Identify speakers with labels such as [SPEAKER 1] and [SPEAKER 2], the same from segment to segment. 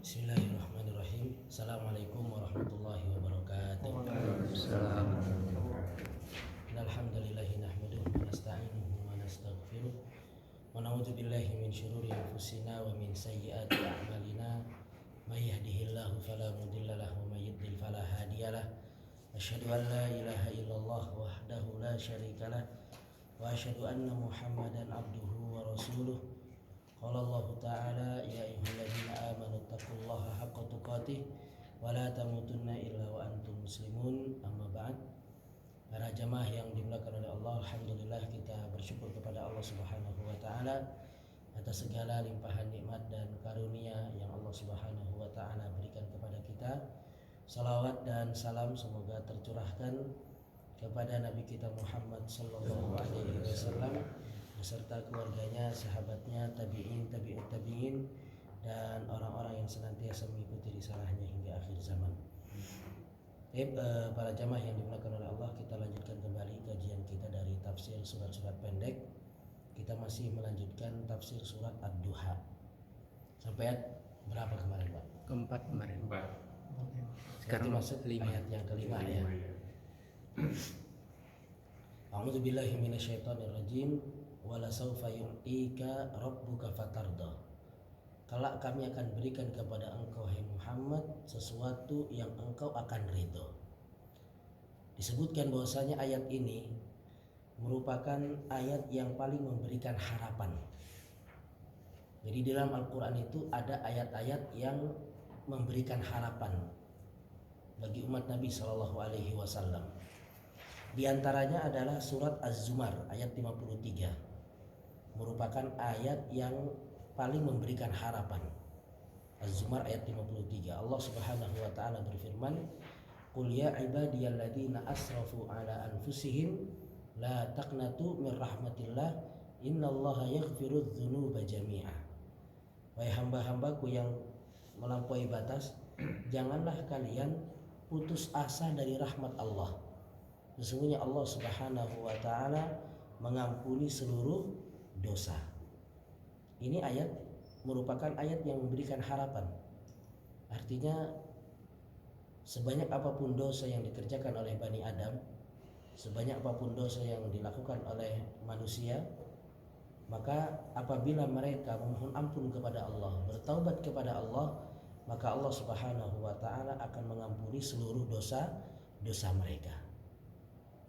[SPEAKER 1] Bismillahirrahmanirrahim. Assalamualaikum warahmatullahi wabarakatuh. Innalhamdalillahi nahmaduhu wa nasta'inuhu wa nastaghfiruh wa na'udzu billahi min syururi anfusina wa min sayyiati a'malina. May yahdihillahu fala mudilla lahu wa may yudlil fala hadiyalah. Asyhadu an la ilaha illallah wahdahu la syarikalah wa asyhadu anna Muhammadan abduhu wa rasuluh. Qala Allah Ta'ala ya ayyuhalladzina amanu taqullaha haqqa tuqatih wa la tamutunna illa wa antum muslimun. Amma ba'd. Para jamaah yang dimuliakan oleh Allah, alhamdulillah kita bersyukur kepada Allah Subhanahu wa taala atas segala limpahan nikmat dan karunia yang Allah Subhanahu wa taala berikan kepada kita. Salawat dan salam semoga tercurahkan kepada Nabi kita Muhammad sallallahu alaihi wasallam beserta keluarganya, sahabatnya, tabi'in, tabi'ut tabi'in, dan orang-orang yang senantiasa mengikuti risalahnya hingga akhir zaman. Para jamaah yang dimuliakan oleh Allah, kita lanjutkan kembali kajian kita dari tafsir surat-surat pendek. Kita masih melanjutkan tafsir surat Ad-Duha. Sampai ayat berapa kemarin, Pak?
[SPEAKER 2] Keempat kemarin.
[SPEAKER 1] Sekarang masuk ayat yang kelima ya. A'udzu billahi minasyaitonir rajim. Wala saufa yu'tika rabbuka fatarda. Kelak kami akan berikan kepada engkau hai Muhammad sesuatu yang engkau akan ridho. Disebutkan bahwasanya ayat ini merupakan ayat yang paling memberikan harapan. Jadi di dalam Al-Quran itu ada ayat-ayat yang memberikan harapan bagi umat Nabi SAW. Di antaranya adalah surat Az-Zumar ayat 53. Merupakan ayat yang paling memberikan harapan. Az-Zumar ayat 53. Allah Subhanahu wa taala berfirman, "Qul ya ibadiyalladzina asrafu ala anfusihim la taqnatu min rahmatillah innallaha yaghfirudz dzunuba jami'a." Wahai hamba-hambaku yang melampaui batas, janganlah kalian putus asa dari rahmat Allah. Sesungguhnya Allah Subhanahu wa taala mengampuni seluruh dosa. Ini ayat merupakan ayat yang memberikan harapan. Artinya sebanyak apapun dosa yang dikerjakan oleh Bani Adam, sebanyak apapun dosa yang dilakukan oleh manusia, maka apabila mereka memohon ampun kepada Allah, bertaubat kepada Allah, maka Allah Subhanahu wa taala akan mengampuni seluruh dosa mereka.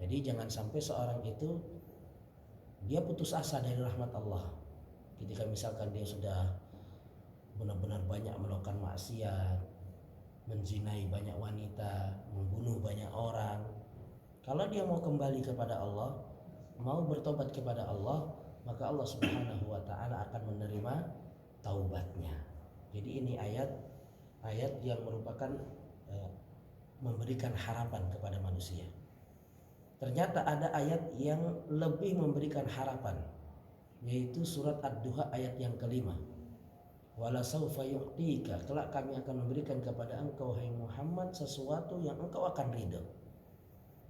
[SPEAKER 1] Jadi jangan sampai seorang itu dia putus asa dari rahmat Allah. Ketika misalkan dia sudah benar-benar banyak melakukan maksiat, menzinai banyak wanita, membunuh banyak orang. Kalau dia mau kembali kepada Allah, mau bertobat kepada Allah, maka Allah Subhanahu wa taala akan menerima taubatnya. Jadi ini ayat yang merupakan memberikan harapan kepada manusia. Ternyata ada ayat yang lebih memberikan harapan, yaitu surat Ad-Duha ayat yang kelima. Wala saufa yu'tika, kelak kami akan memberikan kepada engkau hai Muhammad sesuatu yang engkau akan ridho.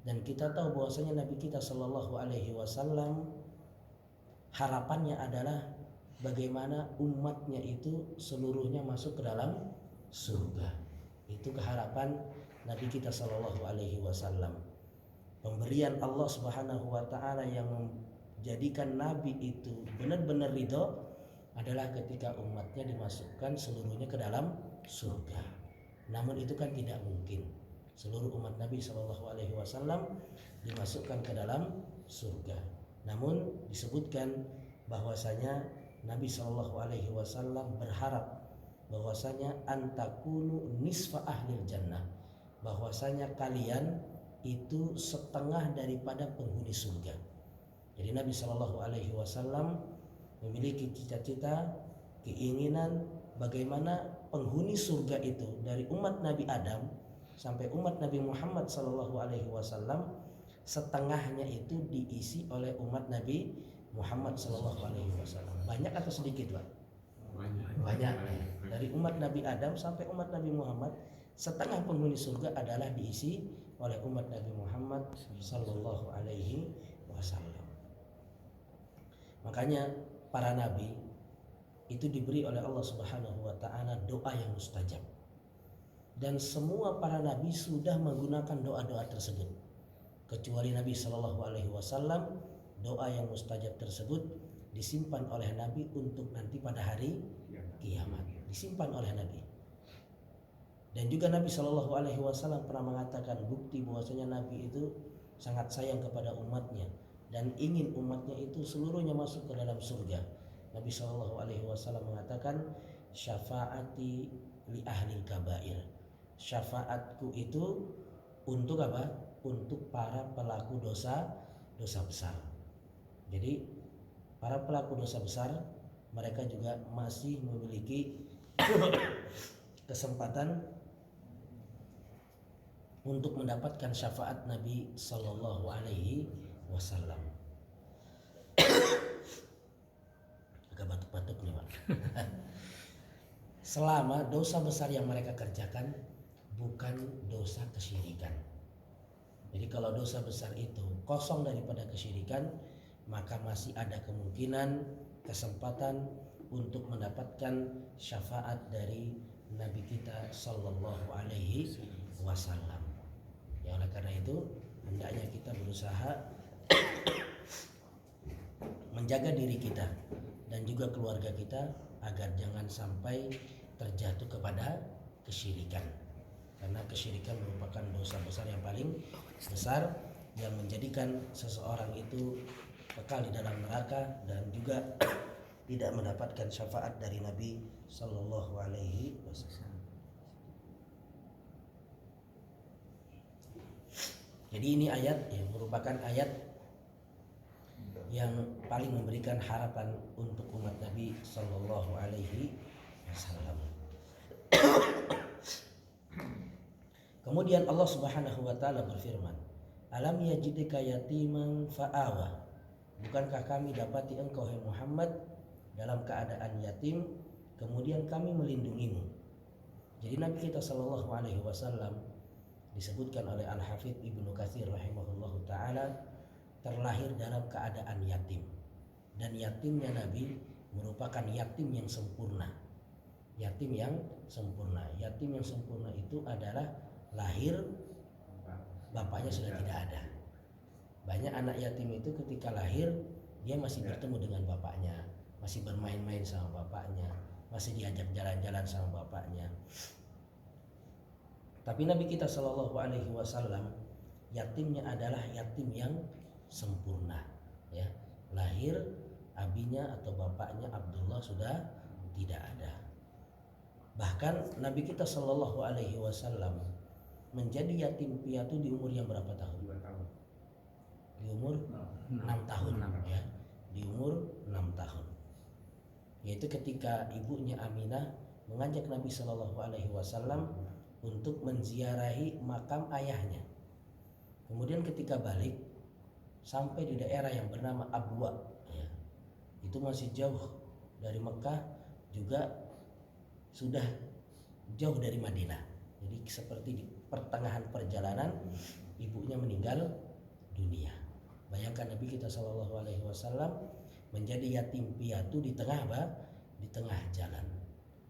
[SPEAKER 1] Dan kita tahu bahwasanya Nabi kita sallallahu alaihi wasallam harapannya adalah bagaimana umatnya itu seluruhnya masuk ke dalam surga. Itu keharapan Nabi kita sallallahu alaihi wasallam. Pemberian Allah Subhanahu wa taala yang menjadikan Nabi itu benar-benar ridho adalah ketika umatnya dimasukkan seluruhnya ke dalam surga. Namun itu kan tidak mungkin. Seluruh umat Nabi Shallallahu alaihi wasallam dimasukkan ke dalam surga. Namun disebutkan bahwasanya Nabi Shallallahu alaihi wasallam berharap bahwasanya antakunu nisfa ahlil jannah, bahwasanya kalian itu setengah daripada penghuni surga. Jadi Nabi Shallallahu alaihi wasallam memiliki cita-cita, keinginan bagaimana penghuni surga itu dari umat Nabi Adam sampai umat Nabi Muhammad Shallallahu alaihi wasallam setengahnya itu diisi oleh umat Nabi Muhammad Shallallahu alaihi wasallam. Banyak atau sedikit, Pak? Banyak. Dari umat Nabi Adam sampai umat Nabi Muhammad, setengah penghuni surga adalah diisi oleh umat Nabi Muhammad sallallahu alaihi wasallam. Makanya para nabi itu diberi oleh Allah Subhanahu wa taala doa yang mustajab. Dan semua para nabi sudah menggunakan doa-doa tersebut. Kecuali Nabi Shallallahu alaihi wasallam, doa yang mustajab tersebut disimpan oleh Nabi untuk nanti pada hari kiamat. Disimpan oleh Nabi. Dan juga Nabi Shallallahu alaihi wasallam pernah mengatakan bukti bahwasanya Nabi itu sangat sayang kepada umatnya dan ingin umatnya itu seluruhnya masuk ke dalam surga. Nabi Shallallahu alaihi wasallam mengatakan, syafaati li ahli kabair. Syafaatku itu untuk apa? Untuk para pelaku dosa besar. Jadi para pelaku dosa besar mereka juga masih memiliki kesempatan untuk mendapatkan syafaat Nabi Sallallahu Alaihi Wasallam. Agak batuk-batuk nih Pak. Selama dosa besar yang mereka kerjakan bukan dosa kesyirikan. Jadi kalau dosa besar itu kosong daripada kesyirikan, maka masih ada kemungkinan, kesempatan untuk mendapatkan syafaat dari Nabi kita Sallallahu Alaihi Wasallam. Ya, oleh karena itu hendaknya kita berusaha menjaga diri kita dan juga keluarga kita agar jangan sampai terjatuh kepada kesyirikan. Karena kesyirikan merupakan dosa besar yang paling besar yang menjadikan seseorang itu kekal di dalam neraka dan juga tidak mendapatkan syafaat dari Nabi Sallallahu Alaihi Wasallam. Jadi ini ayat yang merupakan ayat yang paling memberikan harapan untuk umat Nabi Sallallahu Alaihi Wasallam. Kemudian Allah Subhanahu Wa Taala berfirman, Alam yajidika yatiman fa'awa. Bukankah kami dapati engkau hai Muhammad dalam keadaan yatim, kemudian kami melindungimu. Jadi Nabi kita Sallallahu Alaihi Wasallam disebutkan oleh Al-Hafidz Ibnu Katsir rahimahullahu taala terlahir dalam keadaan yatim. Dan yatimnya Nabi merupakan yatim yang sempurna. Yatim yang sempurna. Yatim yang sempurna itu adalah lahir bapaknya sudah tidak ada. Banyak anak yatim itu ketika lahir dia masih bertemu dengan bapaknya, masih bermain-main sama bapaknya, masih diajak jalan-jalan sama bapaknya. Tapi Nabi kita Shallallahu Alaihi Wasallam yatimnya adalah yatim yang sempurna, ya. Lahir abinya atau bapaknya Abdullah sudah tidak ada. Bahkan Nabi kita Shallallahu Alaihi Wasallam menjadi yatim piatu di umur yang berapa tahun?
[SPEAKER 2] 2 tahun.
[SPEAKER 1] Di umur 6 tahun, ya. Di umur 6 tahun. Yaitu ketika ibunya Aminah mengajak Nabi Shallallahu Alaihi Wasallam untuk menziarahi makam ayahnya. Kemudian ketika balik sampai di daerah yang bernama Abwa, ya, itu masih jauh dari Mekah, juga sudah jauh dari Madinah. Jadi seperti di pertengahan perjalanan ibunya meninggal dunia. Bayangkan Nabi kita Shallallahu Alaihi Wasallam menjadi yatim piatu di tengah apa? Di tengah jalan.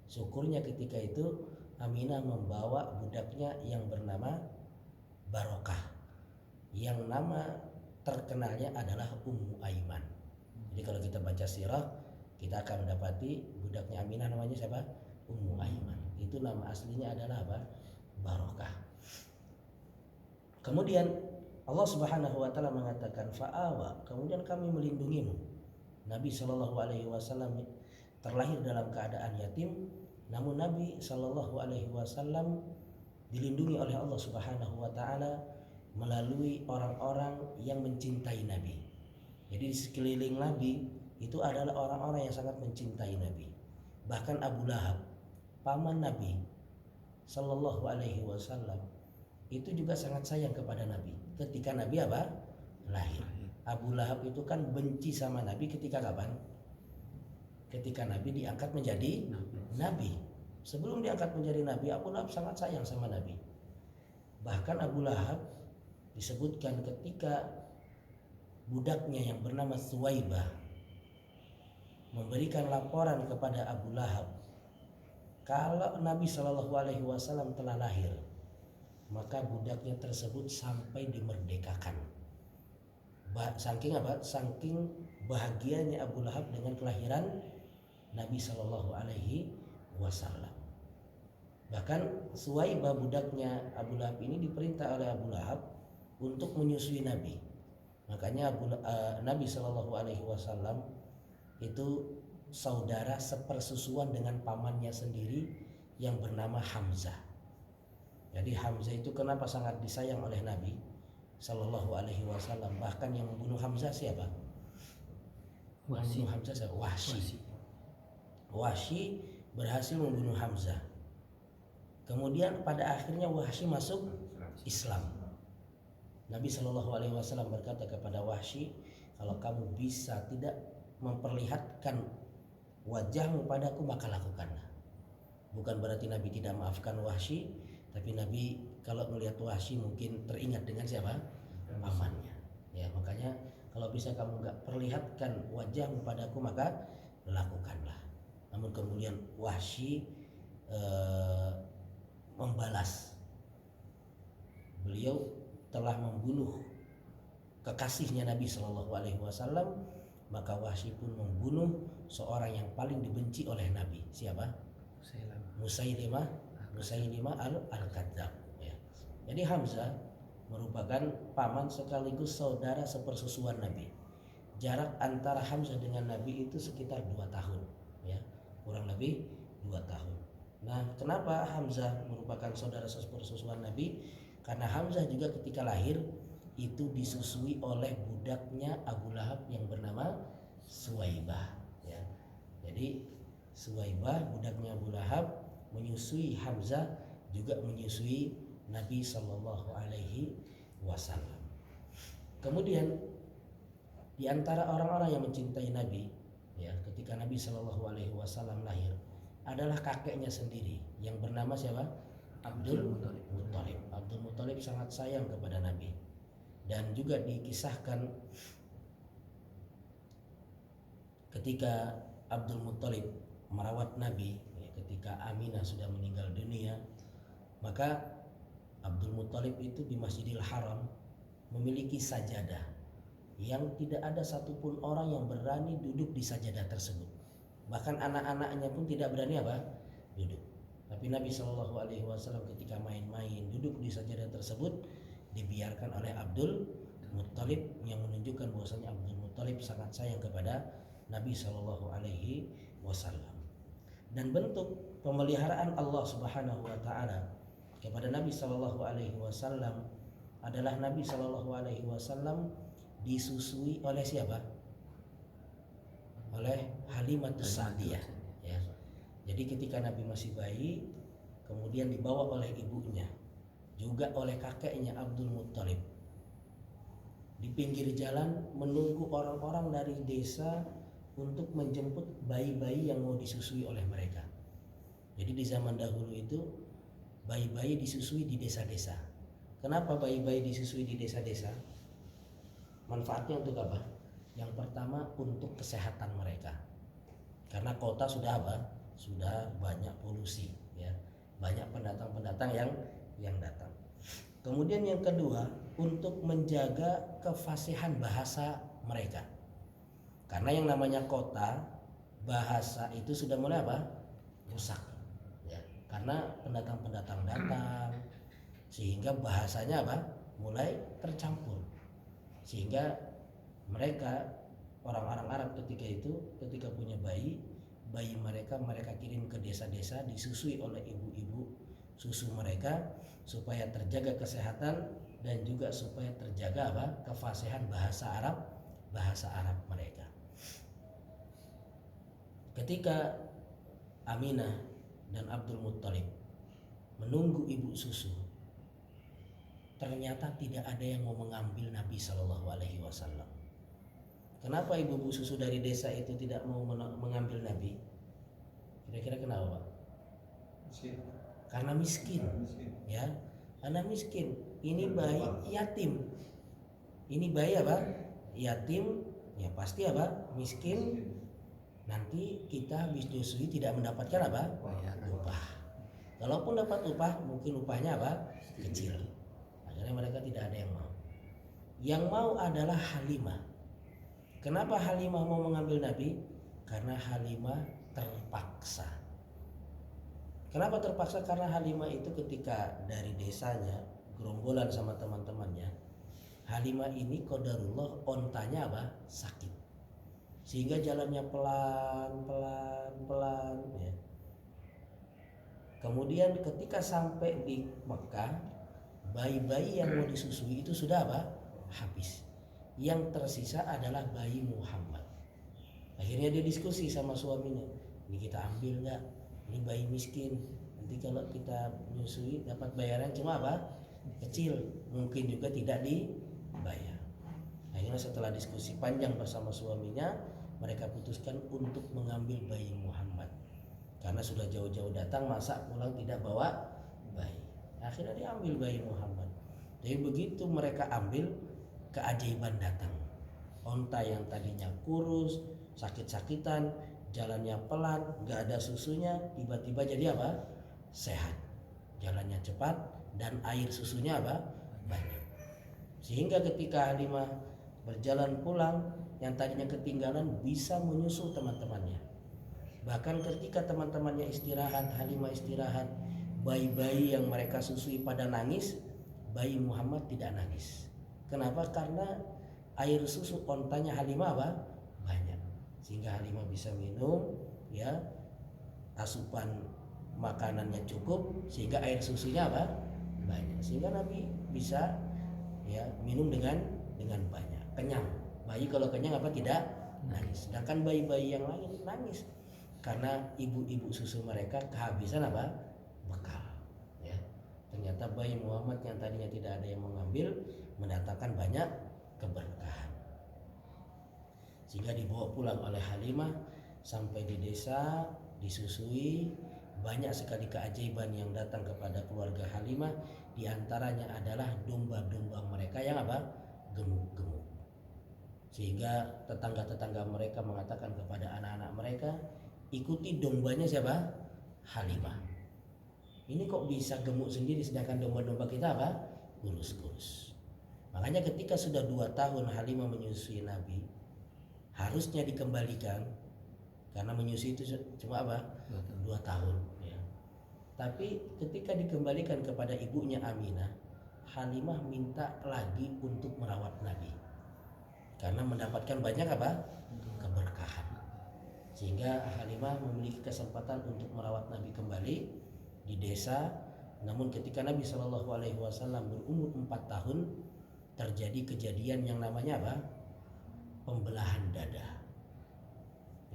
[SPEAKER 1] Syukurnya ketika itu Aminah membawa budaknya yang bernama Barokah, yang nama terkenalnya adalah Ummu Aiman. Jadi kalau kita baca sirah, kita akan mendapati budaknya Aminah namanya siapa? Ummu Aiman. Itu nama aslinya adalah apa? Barokah. Kemudian Allah Subhanahu wa taala mengatakan fa'awa, kemudian kami melindungimu. Nabi Shallallahu Alaihi Wasallam terlahir dalam keadaan yatim, namun Nabi Shallallahu Alaihi Wasallam dilindungi oleh Allah Subhanahu wa taala melalui orang-orang yang mencintai Nabi. Jadi di sekeliling Nabi itu adalah orang-orang yang sangat mencintai Nabi. Bahkan Abu Lahab, paman Nabi Shallallahu Alaihi Wasallam, itu juga sangat sayang kepada Nabi. Ketika Nabi apa? Lahir. Abu Lahab itu kan benci sama Nabi ketika kapan? Ketika Nabi diangkat menjadi Nabi. Sebelum diangkat menjadi Nabi, Abu Lahab sangat sayang sama Nabi. Bahkan Abu Lahab disebutkan ketika budaknya yang bernama Suwaibah memberikan laporan kepada Abu Lahab kalau Nabi Shallallahu Alaihi Wasallam telah lahir, maka budaknya tersebut sampai dimerdekakan. Saking apa? Saking bahagianya Abu Lahab dengan kelahiran Nabi Shallallahu Alaihi Wasallam. Bahkan Suwaibah budaknya Abu Lahab ini diperintah oleh Abu Lahab untuk menyusui Nabi. Makanya Nabi Shallallahu Alaihi Wasallam itu saudara sepersusuan dengan pamannya sendiri yang bernama Hamzah. Jadi Hamzah itu kenapa sangat disayang oleh Nabi Shallallahu Alaihi Wasallam? Bahkan yang membunuh Hamzah siapa? Membunuh Hamzah siapa? Wahsy berhasil membunuh Hamzah. Kemudian pada akhirnya Wahsy masuk Islam. Nabi Shallallahu Alaihi Wasallam berkata kepada Wahsy, kalau kamu bisa tidak memperlihatkan wajahmu padaku, maka lakukanlah. Bukan berarti Nabi tidak maafkan Wahsy, tapi Nabi kalau melihat Wahsy mungkin teringat dengan siapa? Pamannya. Ya, makanya kalau bisa kamu nggak perlihatkan wajahmu padaku, maka lakukanlah. Namun kemudian Wahsy membalas. Beliau telah membunuh kekasihnya Nabi Shallallahu Alaihi Wasallam, maka Wahsy pun membunuh seorang yang paling dibenci oleh Nabi. Siapa? Musailimah al-Kadzdzab. Ya. Jadi Hamzah merupakan paman sekaligus saudara sepersusuan Nabi. Jarak antara Hamzah dengan Nabi itu sekitar 2 tahun, ya, kurang lebih 2 tahun. Nah, kenapa Hamzah merupakan saudara sepersusuan Nabi? Karena Hamzah juga ketika lahir itu disusui oleh budaknya Abu Lahab yang bernama Suwaibah. Ya. Jadi Suwaibah budaknya Abu Lahab menyusui Hamzah, juga menyusui Nabi Shallallahu Alaihi Wasallam. Kemudian di antara orang-orang yang mencintai Nabi, ya, ketika Nabi Shallallahu Alaihi Wasallam lahir, adalah kakeknya sendiri yang bernama siapa? Abdul Muthalib. Abdul Muthalib sangat sayang kepada Nabi, dan juga dikisahkan ketika Abdul Muthalib merawat Nabi, ya, ketika Aminah sudah meninggal dunia, maka Abdul Muthalib itu di Masjidil Haram memiliki sajadah yang tidak ada satupun orang yang berani duduk di sajadah tersebut. Bahkan anak-anaknya pun tidak berani apa? Duduk. Tapi Nabi Shallallahu Alaihi Wasallam ketika main-main duduk di sajadah tersebut dibiarkan oleh Abdul Muthalib, yang menunjukkan bahwasanya Abdul Muthalib sangat sayang kepada Nabi Shallallahu Alaihi Wasallam. Dan bentuk pemeliharaan Allah Subhanahu Wa Taala kepada Nabi Shallallahu Alaihi Wasallam adalah Nabi Shallallahu Alaihi Wasallam disusui oleh siapa? Oleh Halimatus Sa'diyah, ya. Jadi ketika Nabi masih bayi, kemudian dibawa oleh ibunya, juga oleh kakeknya Abdul Muthalib, di pinggir jalan menunggu orang-orang dari desa untuk menjemput bayi-bayi yang mau disusui oleh mereka. Jadi di zaman dahulu itu bayi-bayi disusui di desa-desa. Kenapa bayi-bayi disusui di desa-desa? Manfaatnya untuk apa? Yang pertama untuk kesehatan mereka. Karena kota sudah apa? Sudah banyak polusi, ya. Banyak pendatang-pendatang yang datang. Kemudian yang kedua, untuk menjaga kefasihan bahasa mereka. Karena yang namanya kota, bahasa itu sudah mulai apa? Rusak, ya. Karena pendatang-pendatang datang, sehingga bahasanya apa? Mulai tercampur. Sehingga mereka, orang-orang Arab ketika itu, ketika punya bayi mereka kirim ke desa-desa, disusui oleh ibu-ibu susu mereka supaya terjaga kesehatan dan juga supaya terjaga apa? Kefasihan bahasa Arab mereka. Ketika Aminah dan Abdul Muthalib menunggu ibu susu, ternyata tidak ada yang mau mengambil Nabi Shallallahu Alaihi Wasallam. Kenapa ibu-ibu susu dari desa itu tidak mau mengambil Nabi? Kira-kira kenapa, Pak? Karena miskin, ya. Karena miskin. Ini bayi yatim. Ini bayi apa? Yatim, ya pasti apa? Miskin. nanti kita habis nyusui tidak mendapatkan apa? Upah. Kalaupun dapat upah, mungkin upahnya apa? Kecil. Akhirnya mereka tidak ada yang mau. Yang mau adalah Halimah. Kenapa Halimah mau mengambil Nabi? Karena Halimah terpaksa. Kenapa terpaksa? Karena Halimah itu ketika dari desanya gerombolan sama teman-temannya, Halimah ini qadarullah ontanya apa? Sakit. Sehingga jalannya pelan ya. Kemudian ketika sampai di Mekah, bayi-bayi yang mau disusui itu sudah apa? Habis. Yang tersisa adalah bayi Muhammad. Akhirnya dia diskusi sama suaminya, ini kita ambil nggak? Ini bayi miskin, nanti kalau kita menyusui dapat bayaran cuma apa? Kecil, mungkin juga tidak dibayar. Akhirnya setelah diskusi panjang bersama suaminya, mereka putuskan untuk mengambil bayi Muhammad. Karena sudah jauh-jauh datang, masa pulang tidak bawa bayi. Akhirnya diambil bayi Muhammad. Jadi begitu mereka ambil, keajaiban datang. Onta yang tadinya kurus, sakit-sakitan, jalannya pelan, gak ada susunya, tiba-tiba jadi apa? Sehat. Jalannya cepat dan air susunya apa? Banyak. Sehingga ketika Halimah berjalan pulang, yang tadinya ketinggalan bisa menyusul teman-temannya. Bahkan ketika teman-temannya istirahat, Halimah istirahat, bayi-bayi yang mereka susui pada nangis, bayi Muhammad tidak nangis. Kenapa? Karena air susu ontanya Halimah apa? Banyak. Sehingga Halimah bisa minum, ya, asupan makanannya cukup, sehingga air susunya apa? Banyak. Sehingga Nabi bisa ya minum dengan banyak, kenyang. Bayi kalau kenyang apa? Tidak nangis. Sedangkan bayi-bayi yang lain nangis karena ibu-ibu susu mereka kehabisan apa? Bekal. Ya. Ternyata bayi Muhammad yang tadinya tidak ada yang mengambil mendatangkan banyak keberkahan. Sehingga dibawa pulang oleh Halimah sampai di desa, disusui. Banyak sekali keajaiban yang datang kepada keluarga Halimah. Di antaranya adalah domba-domba mereka yang apa? Gemuk-gemuk. Sehingga tetangga-tetangga mereka mengatakan kepada anak-anak mereka, ikuti dombanya siapa? Halimah. Ini kok bisa gemuk sendiri sedangkan domba-domba kita apa? Kurus-kurus. Makanya ketika sudah 2 tahun Halimah menyusui Nabi, harusnya dikembalikan karena menyusui itu cuma apa? 2 tahun ya. Tapi ketika dikembalikan kepada ibunya Aminah, Halimah minta lagi untuk merawat Nabi karena mendapatkan banyak apa? Keberkahan. Sehingga Halimah memiliki kesempatan untuk merawat Nabi kembali di desa. Namun ketika Nabi SAW berumur 4 tahun, terjadi kejadian yang namanya apa? Pembelahan dada.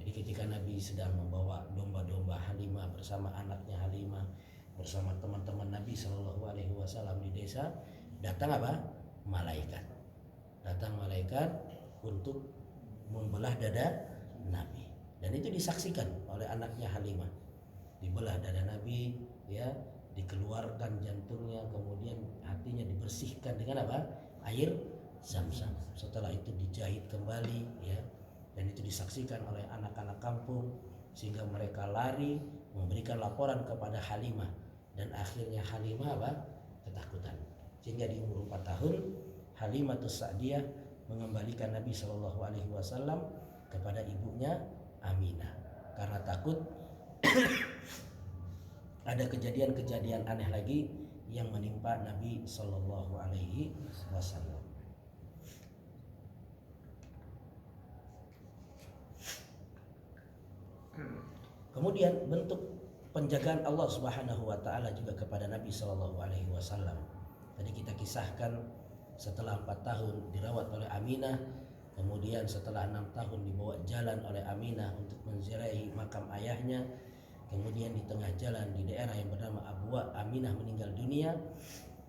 [SPEAKER 1] Jadi ketika Nabi sedang membawa domba-domba Halimah bersama anaknya Halimah, bersama teman-teman Nabi SAW di desa, datang apa? Malaikat. Datang malaikat untuk membelah dada Nabi. Dan itu disaksikan oleh anaknya Halimah. Dibelah dada Nabi, ya, dikeluarkan jantungnya, kemudian hatinya dibersihkan dengan apa? Air Zam-Zam. Setelah itu dijahit kembali, ya. Dan itu disaksikan oleh anak-anak kampung sehingga mereka lari memberikan laporan kepada Halimah dan akhirnya Halimah apa? Ketakutan. Sehingga di umur 4 tahun Halimatus Sa'diyah mengembalikan Nabi SAW kepada ibunya Aminah karena takut ada kejadian-kejadian aneh lagi yang menimpa Nabi SAW. Kemudian bentuk penjagaan Allah Subhanahu wa taala juga kepada Nabi SAW. Tadi kita kisahkan setelah 4 tahun dirawat oleh Aminah, kemudian setelah 6 tahun dibawa jalan oleh Aminah untuk menziarahi makam ayahnya. Kemudian di tengah jalan di daerah yang bernama Abwa, Aminah meninggal dunia.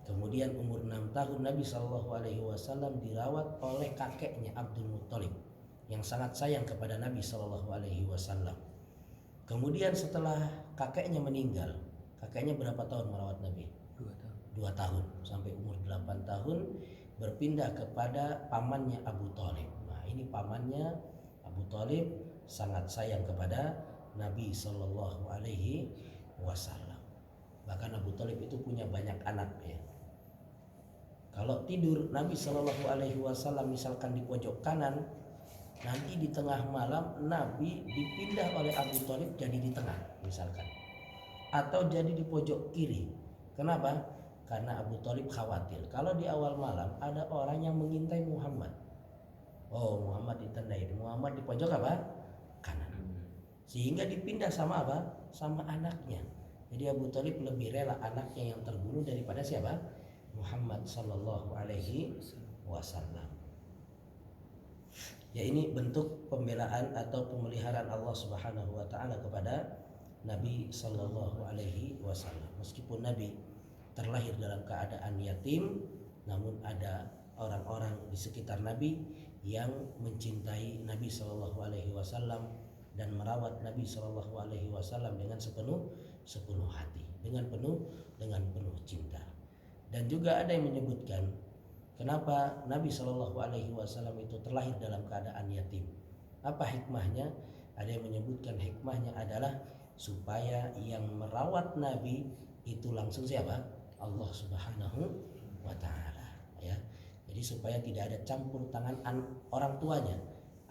[SPEAKER 1] Kemudian umur 6 tahun Nabi SAW dirawat oleh kakeknya Abdul Muttalib yang sangat sayang kepada Nabi SAW. Kemudian setelah kakeknya meninggal, kakeknya berapa tahun merawat Nabi? 2 tahun sampai umur 8 tahun berpindah kepada pamannya Abu Thalib. Nah, ini pamannya Abu Thalib sangat sayang kepada Nabi Shallallahu Alaihi Wasallam. Bahkan Abu Thalib itu punya banyak anak ya. Kalau tidur Nabi Shallallahu Alaihi Wasallam misalkan di pojok kanan, nanti di tengah malam Nabi dipindah oleh Abu Thalib jadi di tengah misalkan, atau jadi di pojok kiri. Kenapa? Karena Abu Thalib khawatir kalau di awal malam ada orang yang mengintai Muhammad. Oh, Muhammad ditandai, Muhammad di pojok apa? Kanan. Sehingga dipindah sama apa? Sama anaknya. Jadi Abu Thalib lebih rela anaknya yang terbunuh daripada siapa? Muhammad Sallallahu Alaihi Wasallam. Ya, ini bentuk pembelaan atau pemeliharaan Allah Subhanahu Wa Taala kepada Nabi Sallallahu Alaihi Wasallam. Meskipun Nabi terlahir dalam keadaan yatim, namun ada orang-orang di sekitar Nabi yang mencintai Nabi Sallallahu Alaihi Wasallam dan merawat Nabi Sallallahu Alaihi Wasallam dengan sepenuh hati, dengan penuh cinta. Dan juga ada yang menyebutkan kenapa Nabi Shallallahu Alaihi Wasallam itu terlahir dalam keadaan yatim. Apa hikmahnya? Ada yang menyebutkan hikmahnya adalah supaya yang merawat Nabi itu langsung siapa? Allah Subhanahu Wa Taala. Ya, jadi supaya tidak ada campur tangan orang tuanya,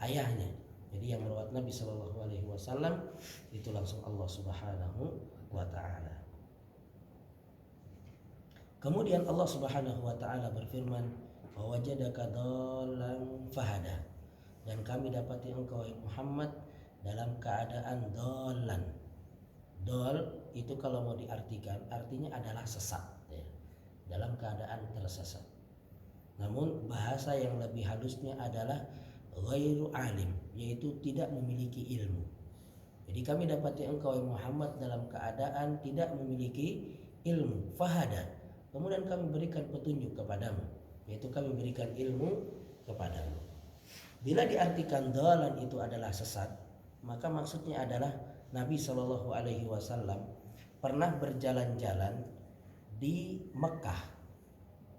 [SPEAKER 1] ayahnya. Jadi yang merawat Nabi Shallallahu Alaihi Wasallam itu langsung Allah Subhanahu Wa Taala. Kemudian Allah Subhanahu Wa Taala berfirman, wa wajadaka dhallan fahada, dan kami dapati engkau Muhammad dalam keadaan dhallan. Dhal itu kalau mau diartikan artinya adalah sesat ya. Dalam keadaan tersesat. Namun bahasa yang lebih halusnya adalah ghairu alim, yaitu tidak memiliki ilmu. Jadi kami dapati engkau Muhammad dalam keadaan tidak memiliki ilmu. Fahada, kemudian kami berikan petunjuk kepadamu, yaitu kami berikan ilmu kepadamu. Bila diartikan dhalan itu adalah sesat, maka maksudnya adalah Nabi Shallallahu Alaihi Wasallam pernah berjalan-jalan di Mekah.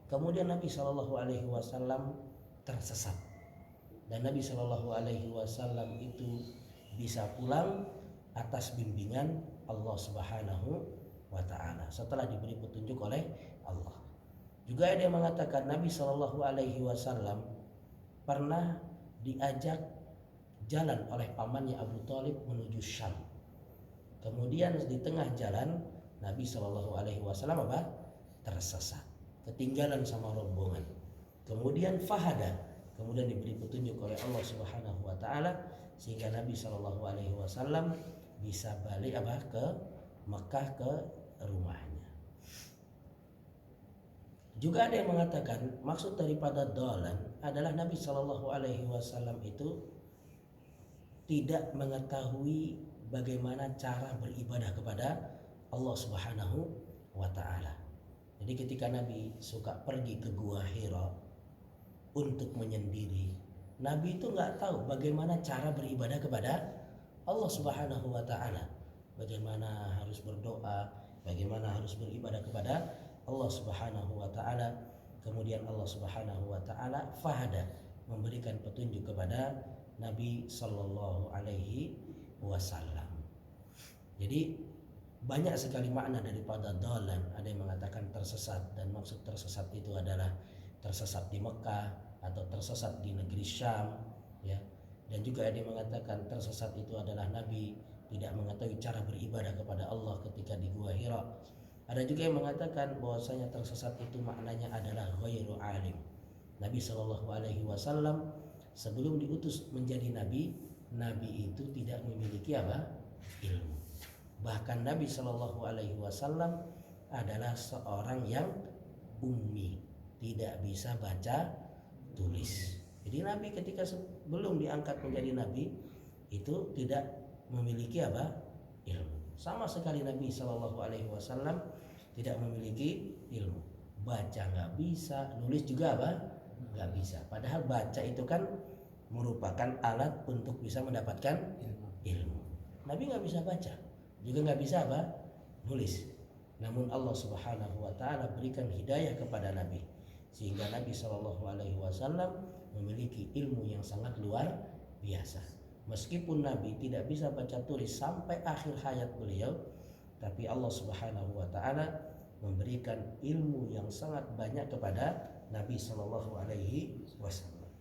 [SPEAKER 1] Kemudian Nabi Shallallahu Alaihi Wasallam tersesat, dan Nabi Shallallahu Alaihi Wasallam itu bisa pulang atas bimbingan Allah Subhanahu Wa Taala setelah diberi petunjuk oleh Allah. Juga ada yang mengatakan Nabi Shallallahu Alaihi Wasallam pernah diajak jalan oleh pamannya Abu Thalib menuju Syam. Kemudian di tengah jalan Nabi Shallallahu Alaihi Wasallam apa? Tersesat, ketinggalan sama rombongan. Kemudian fahada, kemudian diberi petunjuk oleh Allah Subhanahu Wa Taala sehingga Nabi Shallallahu Alaihi Wasallam bisa balik ke Mekah ke rumahnya. Juga ada yang mengatakan maksud daripada dhalan adalah Nabi Shallallahu Alaihi Wasallam itu tidak mengetahui bagaimana cara beribadah kepada Allah Subhanahu Wa Taala. Jadi ketika Nabi suka pergi ke Gua Hira untuk menyendiri, Nabi itu nggak tahu bagaimana cara beribadah kepada Allah Subhanahu Wa Taala. Bagaimana harus berdoa, bagaimana harus beribadah kepada Allah Subhanahu Wa Taala. Kemudian Allah Subhanahu Wa Taala fahada, memberikan petunjuk kepada Nabi Sallallahu Alaihi Wasallam. Jadi banyak sekali makna daripada dhalan. Ada yang mengatakan tersesat, dan maksud tersesat itu adalah tersesat di Mekah atau tersesat di negeri Syam ya. Dan juga ada yang mengatakan tersesat itu adalah Nabi tidak mengetahui cara beribadah kepada Allah ketika di Gua Hira. Ada juga yang mengatakan bahwasanya tersesat itu maknanya adalah ghairu alim. Nabi Shallallahu Alaihi Wasallam sebelum diutus menjadi nabi, Nabi itu tidak memiliki ilmu. Bahkan Nabi Shallallahu Alaihi Wasallam adalah seorang yang ummi, tidak bisa baca tulis. Jadi Nabi ketika sebelum diangkat menjadi nabi itu tidak memiliki ilmu. Sama sekali Nabi Shallallahu Alaihi Wasallam tidak memiliki ilmu. Baca nggak bisa, nulis juga nggak bisa. Padahal baca itu kan merupakan alat untuk bisa mendapatkan ilmu. Nabi nggak bisa baca, juga nggak bisa nulis. Namun Allah Subhanahu Wa Taala berikan hidayah kepada Nabi sehingga Nabi Shallallahu Alaihi Wasallam memiliki ilmu yang sangat luar biasa. Meskipun Nabi tidak bisa baca tulis sampai akhir hayat beliau, tapi Allah Subhanahu wa taala memberikan ilmu yang sangat banyak kepada Nabi Shallallahu alaihi wasallam.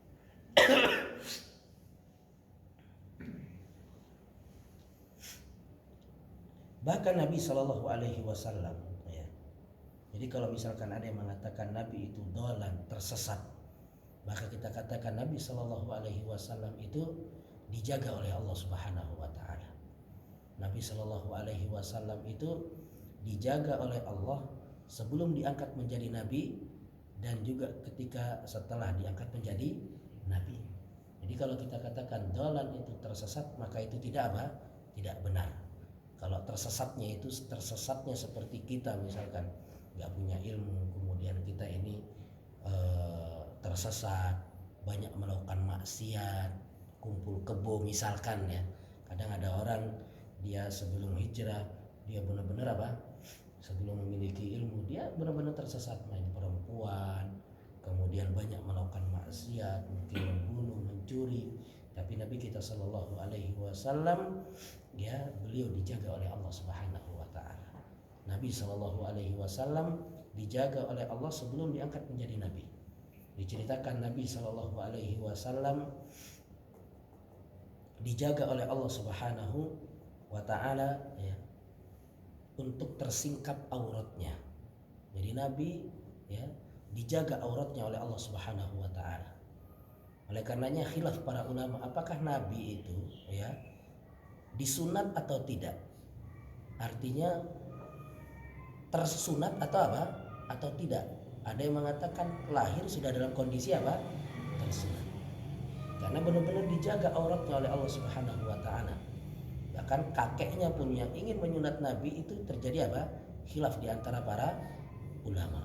[SPEAKER 1] Bahkan Nabi Shallallahu alaihi wasallam, ya. Jadi kalau misalkan ada yang mengatakan Nabi itu dolan, tersesat, maka kita katakan Nabi Shallallahu alaihi wasallam itu dijaga oleh Allah Subhanahu wa taala. Nabi Shallallahu alaihi wasallam itu dijaga oleh Allah sebelum diangkat menjadi nabi dan juga ketika setelah diangkat menjadi nabi. Jadi kalau kita katakan dolan itu tersesat, maka itu tidak apa? Tidak benar. Kalau tersesatnya itu tersesatnya seperti kita misalkan nggak punya ilmu, kemudian kita ini tersesat, banyak melakukan maksiat, kumpul kebo misalkan ya. Kadang ada orang dia sebelum hijrah dia benar-benar apa? Sebelum memiliki ilmu dia benar-benar tersesat, main perempuan, kemudian banyak melakukan maksiat, mungkin membunuh, mencuri. Tapi Nabi kita Shallallahu alaihi wasallam ya beliau dijaga oleh Allah Subhanahu wa taala. Nabi Shallallahu alaihi wasallam dijaga oleh Allah sebelum diangkat menjadi nabi. Diceritakan Nabi Shallallahu alaihi wasallam dijaga oleh Allah Subhanahu wa taala ya untuk tersingkap auratnya. Jadi Nabi ya dijaga auratnya oleh Allah Subhanahu wa taala. Oleh karenanya khilaf para ulama apakah Nabi itu ya disunat atau tidak. Artinya tersunat atau apa? Atau tidak. Ada yang mengatakan lahir sudah dalam kondisi apa? Tersunat. Karena benar-benar dijaga auratnya oleh Allah Subhanahu wa taala. Bahkan kakeknya pun yang ingin menyunat Nabi itu terjadi apa? Khilaf di antara para ulama.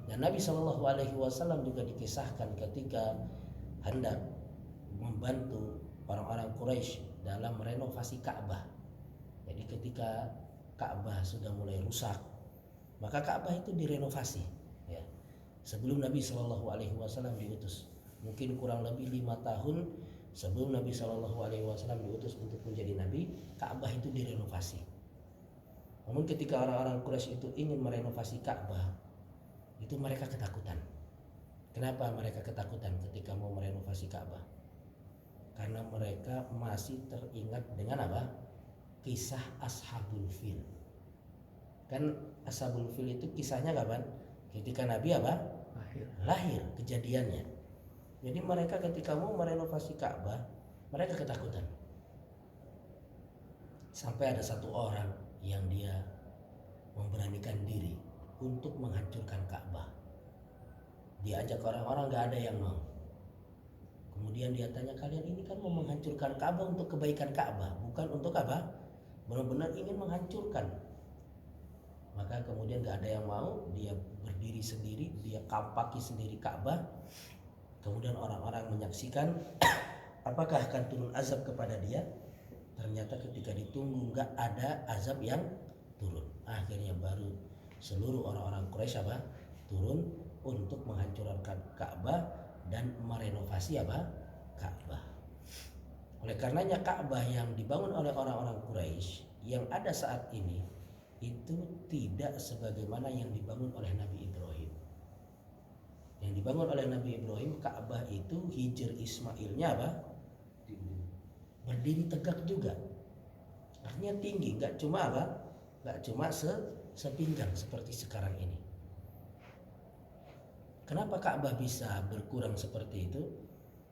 [SPEAKER 1] Dan Nabi Shallallahu alaihi wasallam juga dikisahkan ketika hendak membantu orang-orang Quraisy dalam merenovasi Ka'bah. Jadi ketika Ka'bah sudah mulai rusak, maka Ka'bah itu direnovasi ya. Sebelum Nabi Shallallahu alaihi wasallam diutus, mungkin kurang lebih 5 tahun sebelum Nabi Shallallahu alaihi wasallam diutus untuk menjadi nabi, Ka'bah itu direnovasi. Namun ketika orang-orang Quraisy itu ingin merenovasi Ka'bah, itu mereka ketakutan. Kenapa mereka ketakutan ketika mau merenovasi Ka'bah? Karena mereka masih teringat dengan apa? Kisah Ashabul Fil. Kan Ashabul Fil itu kisahnya kapan? Ketika Nabi apa? Lahir kejadiannya. Jadi mereka ketika mau merenovasi Ka'bah, mereka ketakutan. Sampai ada satu orang yang dia memberanikan diri untuk menghancurkan Ka'bah. Diajak orang-orang gak ada yang mau. Kemudian dia tanya, kalian ini kan mau menghancurkan Ka'bah untuk kebaikan Ka'bah, bukan untuk apa? Benar-benar ingin menghancurkan. Maka kemudian gak ada yang mau, dia berdiri sendiri, dia kampaki sendiri Ka'bah. Kemudian orang-orang menyaksikan apakah akan turun azab kepada dia. Ternyata ketika ditunggu gak ada azab yang turun. Akhirnya baru seluruh orang-orang Quraisy apa? Turun untuk menghancurkan Ka'bah dan merenovasi apa? Ka'bah. Oleh karenanya Ka'bah yang dibangun oleh orang-orang Quraisy yang ada saat ini itu tidak sebagaimana yang dibangun oleh Nabi Ibrahim. Yang dibangun oleh Nabi Ibrahim, Ka'bah itu Hijr Ismailnya apa? Berdiri tegak juga. Artinya tinggi, nggak cuma apa? Nggak cuma sepinggang seperti sekarang ini. Kenapa Ka'bah bisa berkurang seperti itu?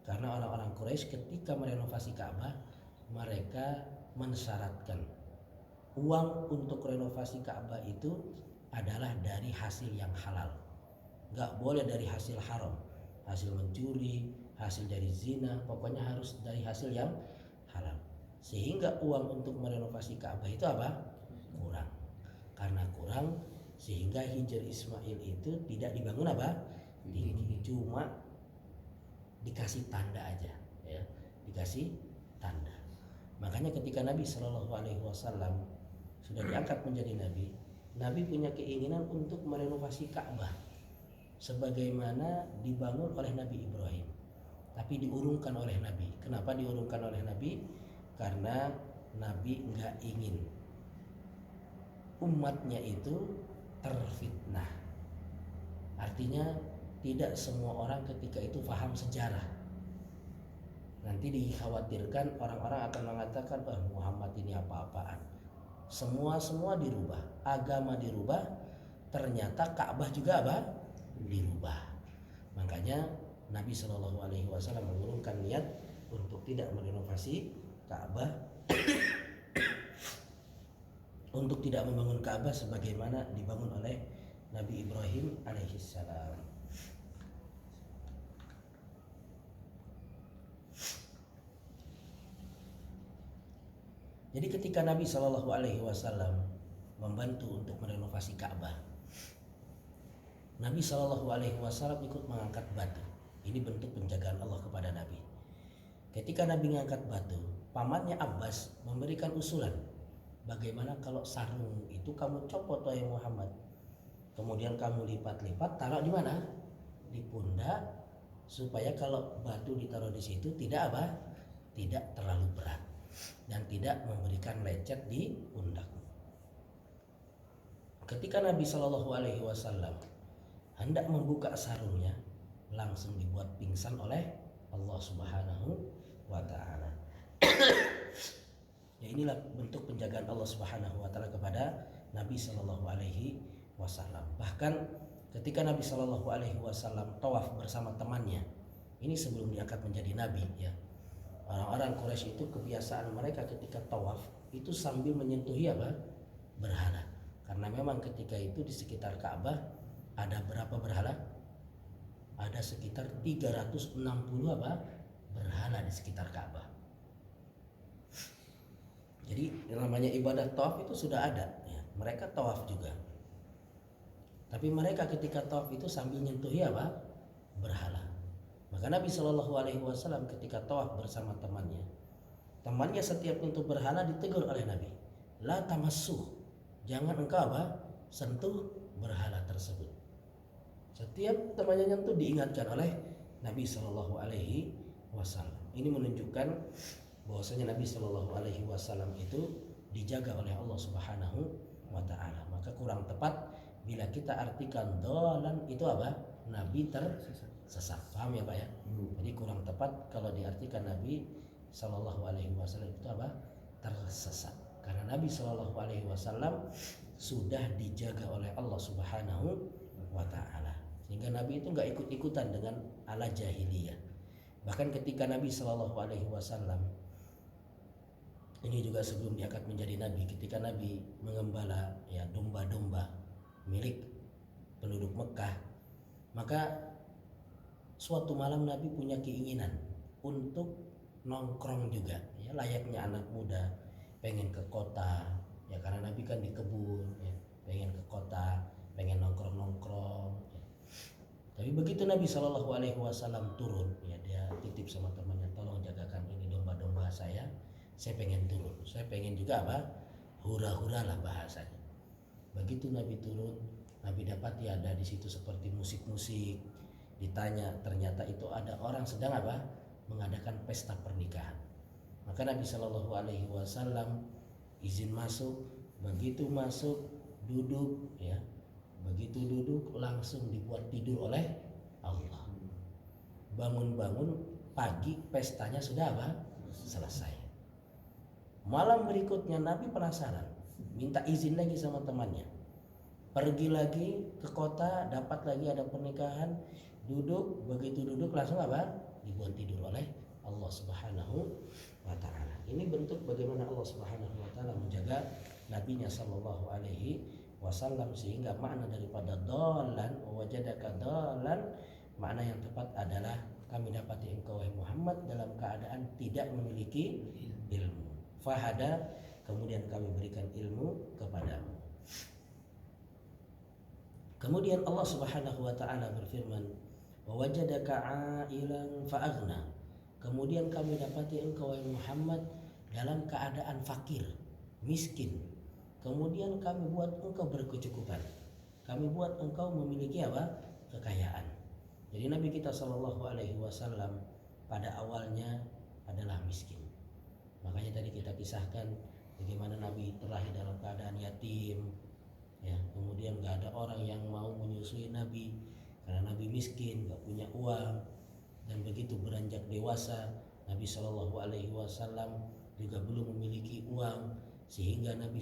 [SPEAKER 1] Karena orang-orang Quraisy ketika merenovasi Ka'bah, mereka mensyaratkan uang untuk renovasi Ka'bah itu adalah dari hasil yang halal. Nggak boleh dari hasil haram, hasil mencuri, hasil dari zina, pokoknya harus dari hasil yang halal. Sehingga uang untuk merenovasi Ka'bah itu apa? Kurang. Karena kurang, sehingga Hijr Ismail itu tidak dibangun apa? Tinggi, cuma dikasih tanda aja, ya, dikasih tanda. Makanya ketika Nabi Shallallahu alaihi wasallam sudah diangkat menjadi nabi, Nabi punya keinginan untuk merenovasi Ka'bah sebagaimana dibangun oleh Nabi Ibrahim. tapi diurungkan oleh Nabi. Kenapa diurungkan oleh Nabi? Karena Nabi nggak ingin umatnya itu terfitnah. Artinya tidak semua orang ketika itu paham sejarah. Nanti dikhawatirkan orang-orang akan mengatakan, Muhammad ini apa-apaan. Semua dirubah, agama dirubah, ternyata Ka'bah juga dirubah. Makanya Nabi Shallallahu Alaihi Wasallam mengurungkan niat untuk tidak merenovasi Ka'bah, untuk tidak membangun Ka'bah sebagaimana dibangun oleh Nabi Ibrahim alaihissalam. Jadi ketika Nabi Shallallahu Alaihi Wasallam membantu untuk merenovasi Ka'bah, Nabi Shallallahu Alaihi Wasallam ikut mengangkat batu. Ini bentuk penjagaan Allah kepada Nabi. Ketika Nabi mengangkat batu, pamannya Abbas memberikan usulan, bagaimana kalau sarung itu kamu copot wahai Muhammad, kemudian kamu lipat-lipat, taruh di mana? Di pundak, supaya kalau batu ditaruh di situ tidak terlalu berat dan tidak memberikan lecet di pundak. Ketika Nabi Shallallahu Alaihi Wasallam hendak membuka sarungnya, langsung dibuat pingsan oleh Allah Subhanahu wa Ta'ala. Ya, inilah bentuk penjagaan Allah Subhanahu wa Ta'ala kepada Nabi Shallallahu Alaihi Wasallam. Bahkan ketika Nabi Shallallahu Alaihi Wasallam tawaf bersama temannya, ini sebelum diangkat menjadi Nabi, ya, orang-orang Quraisy itu kebiasaan mereka ketika tawaf itu sambil menyentuhi berhala. Karena memang ketika itu di sekitar Ka'bah ada berapa berhala? Ada sekitar 360 berhala di sekitar Ka'bah. Jadi namanya ibadah tawaf itu sudah ada, ya. Mereka tawaf juga. Tapi mereka ketika tawaf itu sambil nyentuhi berhala. Maka Nabi Shallallahu Alaihi Wasallam ketika tawaf bersama temannya setiap nyentuh berhala ditegur oleh Nabi, la tamassuh, jangan engkau sentuh berhala tersebut. Setiap temannya nyentuh diingatkan oleh Nabi Shallallahu Alaihi Wasallam. Ini menunjukkan bahwasanya Nabi Shallallahu Alaihi Wasallam itu dijaga oleh Allah Subhanahu wa Ta'ala. Maka kurang tepat bila kita artikan dolan itu Nabi tersesat. Paham ya Pak ya? Jadi kurang tepat kalau diartikan Nabi Shallallahu Alaihi Wasallam itu tersesat. Karena Nabi Shallallahu Alaihi Wasallam sudah dijaga oleh Allah Subhanahu wa Ta'ala. Sehingga Nabi itu nggak ikut-ikutan dengan ala jahiliyah. Bahkan ketika Nabi Shallallahu Alaihi Wasallam ini juga sebelum diangkat menjadi Nabi, ketika Nabi mengembala ya domba-domba milik penduduk Mekah, maka suatu malam Nabi punya keinginan untuk nongkrong juga, ya layaknya anak muda pengen ke kota, ya karena Nabi kan di kebun, ya, pengen ke kota, pengen nongkrong. Tapi begitu Nabi Shallallahu Alaihi Wasallam turun, ya dia titip sama temannya, tolong jagakan ini domba-domba saya pengen turun, saya pengen juga hura-hura lah bahasanya. Begitu Nabi turun, Nabi dapati ada di situ seperti musik-musik. Ditanya, ternyata itu ada orang sedang mengadakan pesta pernikahan. Maka Nabi Shallallahu Alaihi Wasallam izin masuk. Begitu masuk, duduk, ya. Begitu duduk langsung dibuat tidur oleh Allah. Bangun-bangun pagi pestanya sudah selesai. Malam berikutnya Nabi penasaran, minta izin lagi sama temannya. Pergi lagi ke kota, dapat lagi ada pernikahan, duduk, begitu duduk langsung dibuat tidur oleh Allah Subhanahu wa Ta'ala. Ini bentuk bagaimana Allah Subhanahu wa Ta'ala menjaga nabinya sallallahu alaihi wasallam, sehingga makna daripada dolan wajadaka dolan, makna yang tepat adalah kami dapati engkau wahai Muhammad dalam keadaan tidak memiliki ilmu. Fahada, kemudian kami berikan ilmu kepadamu. Kemudian Allah Subhanahu wa Ta'ala berfirman, wa wajadaka ailan fa'aghna, kemudian kami dapati engkau wahai Muhammad dalam keadaan fakir, miskin, kemudian kami buat engkau berkecukupan, kami buat engkau memiliki kekayaan. Jadi Nabi kita Shallallahu Alaihi Wasallam pada awalnya adalah miskin. Makanya tadi kita kisahkan bagaimana Nabi terlahir dalam keadaan yatim, ya, kemudian nggak ada orang yang mau menyusui Nabi karena Nabi miskin, nggak punya uang. Dan begitu beranjak dewasa, Nabi Shallallahu Alaihi Wasallam juga belum memiliki uang, sehingga Nabi